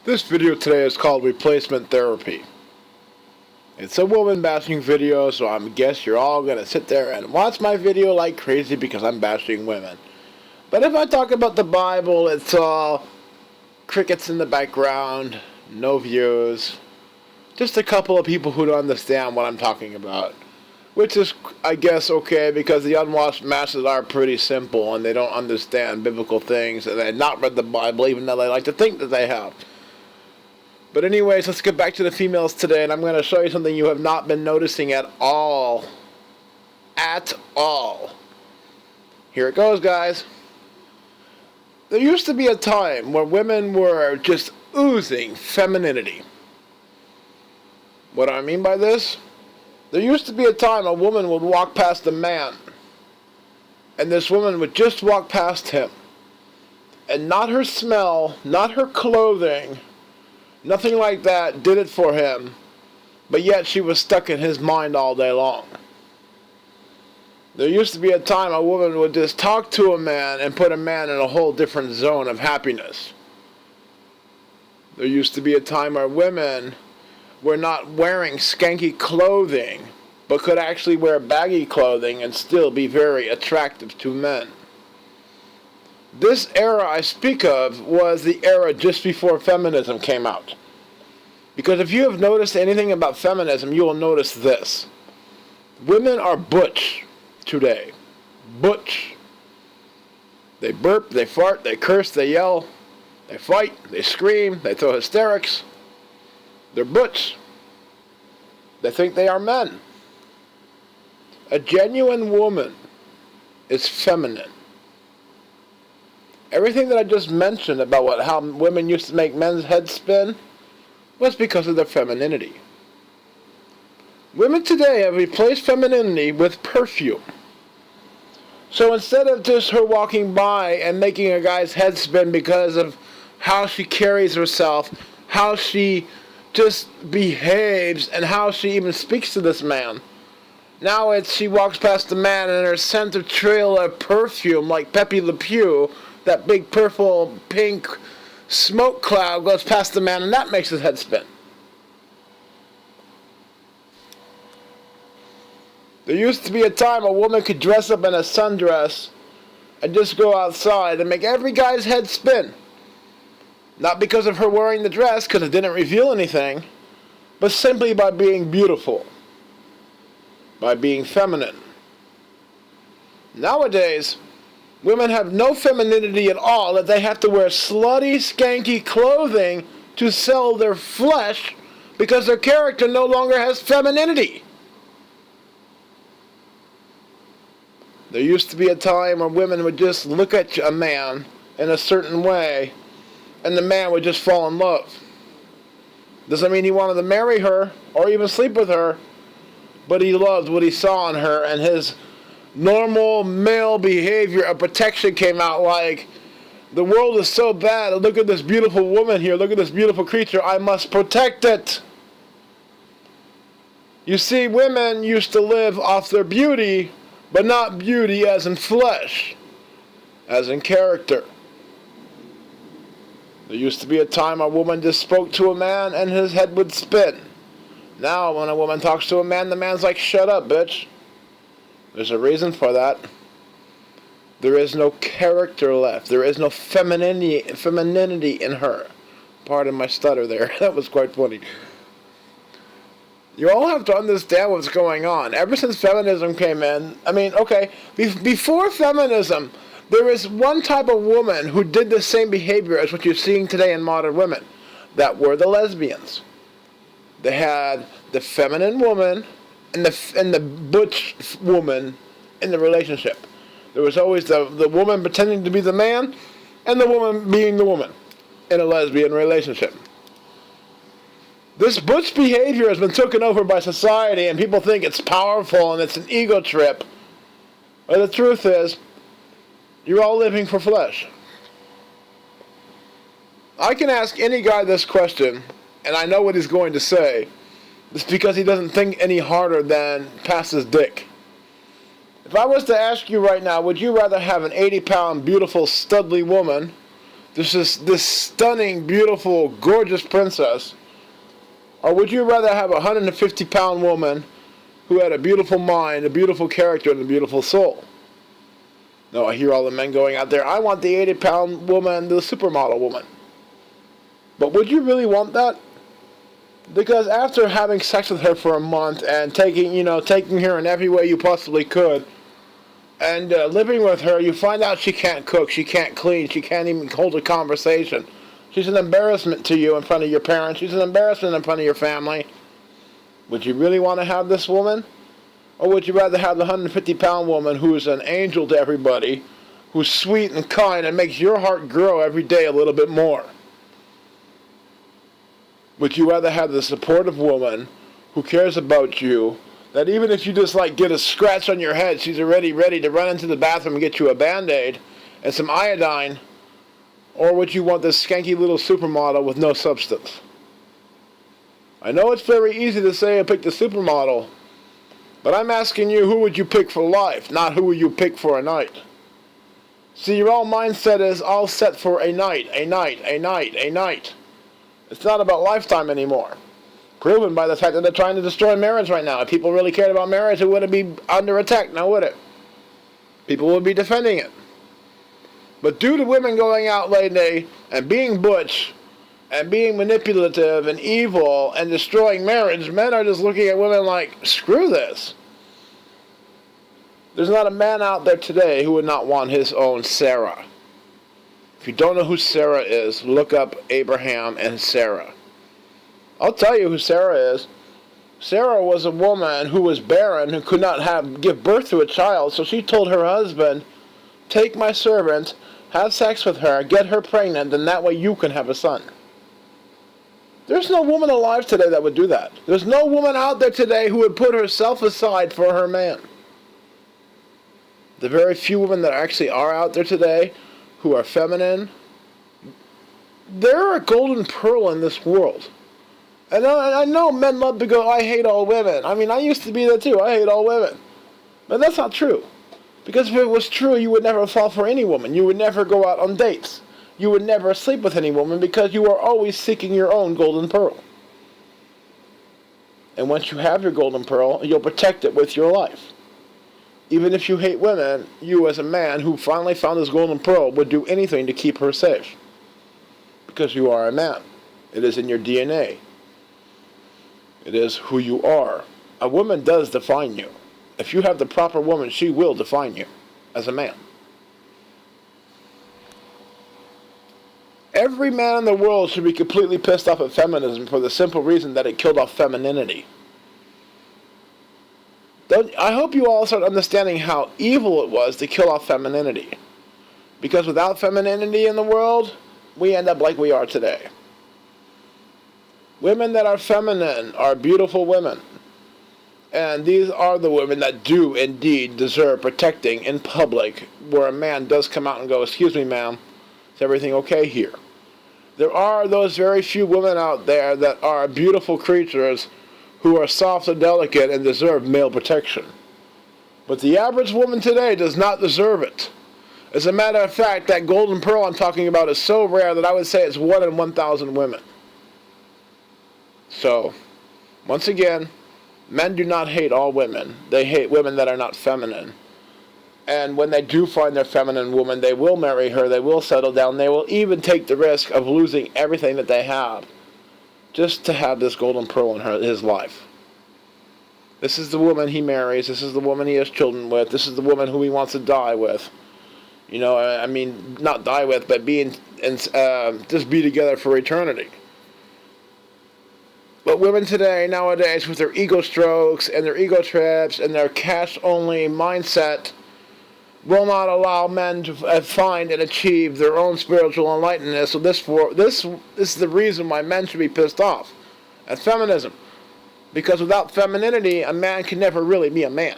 This video today is called Replacement Therapy. It's a woman bashing video, so I guess you're all going to sit there and watch my video like crazy because I'm bashing women. But if I talk about the Bible, it's all crickets in the background, no views, just a couple of people who don't understand what I'm talking about. Which is, I guess, okay, because the unwashed masses are pretty simple and they don't understand biblical things and they have not read the Bible, even though they like to think that they have. But anyways, let's get back to the females today, and I'm going to show you something you have not been noticing at all. At all. Here it goes, guys. There used to be a time where women were just oozing femininity. What do I mean by this? There used to be a time a woman would walk past a man, and this woman would just walk past him. And not her smell, not her clothing, nothing like that did it for him, but yet she was stuck in his mind all day long. There used to be a time a woman would just talk to a man and put a man in a whole different zone of happiness. There used to be a time where women were not wearing skanky clothing, but could actually wear baggy clothing and still be very attractive to men. This era I speak of was the era just before feminism came out. Because if you have noticed anything about feminism, you will notice this. Women are butch today. Butch. They burp, they fart, they curse, they yell, they fight, they scream, they throw hysterics. They're butch. They think they are men. A genuine woman is feminine. Everything that I just mentioned about how women used to make men's heads spin was because of their femininity. Women today have replaced femininity with perfume. So instead of just her walking by and making a guy's head spin because of how she carries herself, how she just behaves, and how she even speaks to this man, now it's she walks past the man and her scent of trail of perfume like Pepe Le Pew, that big purple pink smoke cloud goes past the man and that makes his head spin. There used to be a time a woman could dress up in a sundress and just go outside and make every guy's head spin. Not because of her wearing the dress, because it didn't reveal anything, but simply by being beautiful, by being feminine. Nowadays, women have no femininity at all, that they have to wear slutty, skanky clothing to sell their flesh because their character no longer has femininity. There used to be a time where women would just look at a man in a certain way and the man would just fall in love. Doesn't mean he wanted to marry her or even sleep with her, but he loved what he saw in her, and his normal male behavior of protection came out, like, the world is so bad, look at this beautiful woman here, look at this beautiful creature, I must protect it. You see, women used to live off their beauty, but not beauty as in flesh, as in character. There used to be a time a woman just spoke to a man and his head would spin. Now when a woman talks to a man, the man's like, shut up, bitch. There's a reason for that. There is no character left. There is no femininity in her. Pardon my stutter there. That was quite funny. You all have to understand what's going on. Ever since feminism came in, before feminism, there is one type of woman who did the same behavior as what you're seeing today in modern women. That were the lesbians. They had the feminine woman and the butch woman in the relationship. There was always the woman pretending to be the man and the woman being the woman in a lesbian relationship. This butch behavior has been taken over by society and people think it's powerful and it's an ego trip. But the truth is, you're all living for flesh. I can ask any guy this question, and I know what he's going to say. It's because he doesn't think any harder than past his dick. If I was to ask you right now, would you rather have an 80-pound, beautiful, studly woman this stunning, beautiful, gorgeous princess? Or would you rather have a 150-pound woman who had a beautiful mind, a beautiful character, and a beautiful soul? No, I hear all the men going out there, I want the 80-pound woman, the supermodel woman. But would you really want that? Because after having sex with her for a month and taking her in every way you possibly could, and living with her, you find out she can't cook, she can't clean, she can't even hold a conversation. She's an embarrassment to you in front of your parents. She's an embarrassment in front of your family. Would you really want to have this woman? Or would you rather have the 150-pound woman who is an angel to everybody, who's sweet and kind and makes your heart grow every day a little bit more? Would you rather have the supportive woman who cares about you, that even if you just get a scratch on your head, she's already ready to run into the bathroom and get you a Band-Aid and some iodine? Or would you want this skanky little supermodel with no substance? I know it's very easy to say pick the supermodel, but I'm asking you, who would you pick for life, not who would you pick for a night? See, your whole mindset is all set for a night, a night, a night, a night. It's not about lifetime anymore. Proven by the fact that they're trying to destroy marriage right now. If people really cared about marriage, it wouldn't be under attack now, would it? People would be defending it. But due to women going out lately and being butch and being manipulative and evil and destroying marriage, men are just looking at women like, screw this. There's not a man out there today who would not want his own Sarah. If you don't know who Sarah is, look up Abraham and Sarah. I'll tell you who Sarah is. Sarah was a woman who was barren, who could not give birth to a child, so she told her husband, take my servant, have sex with her, get her pregnant, and that way you can have a son. There's no woman alive today that would do that. There's no woman out there today who would put herself aside for her man. The very few women that actually are out there today who are feminine, they're a golden pearl in this world. And I know men love to go, I hate all women. I mean, I used to be that too. I hate all women. But that's not true. Because if it was true, you would never fall for any woman. You would never go out on dates. You would never sleep with any woman because you are always seeking your own golden pearl. And once you have your golden pearl, you'll protect it with your life. Even if you hate women, you as a man who finally found his golden pearl would do anything to keep her safe. Because you are a man. It is in your DNA. It is who you are. A woman does define you. If you have the proper woman, she will define you as a man. Every man in the world should be completely pissed off at feminism for the simple reason that it killed off femininity. I hope you all start understanding how evil it was to kill off femininity. Because without femininity in the world, we end up like we are today. Women that are feminine are beautiful women. And these are the women that do indeed deserve protecting in public, where a man does come out and go, excuse me, ma'am, is everything okay here? There are those very few women out there that are beautiful creatures who are soft and delicate and deserve male protection. But the average woman today does not deserve it. As a matter of fact, that golden pearl I'm talking about is so rare that I would say it's 1 in 1,000 women. So, once again, men do not hate all women. They hate women that are not feminine. And when they do find their feminine woman, they will marry her, they will settle down, they will even take the risk of losing everything that they have just to have this golden pearl in his life. This is the woman he marries, this is the woman he has children with, this is the woman who he wants to die with. You know, I mean, not die with, but just be together for eternity. But women today, nowadays, with their ego strokes and their ego trips and their cash-only mindset, will not allow men to find and achieve their own spiritual enlightenment. So this is the reason why men should be pissed off at feminism. Because without femininity, a man can never really be a man.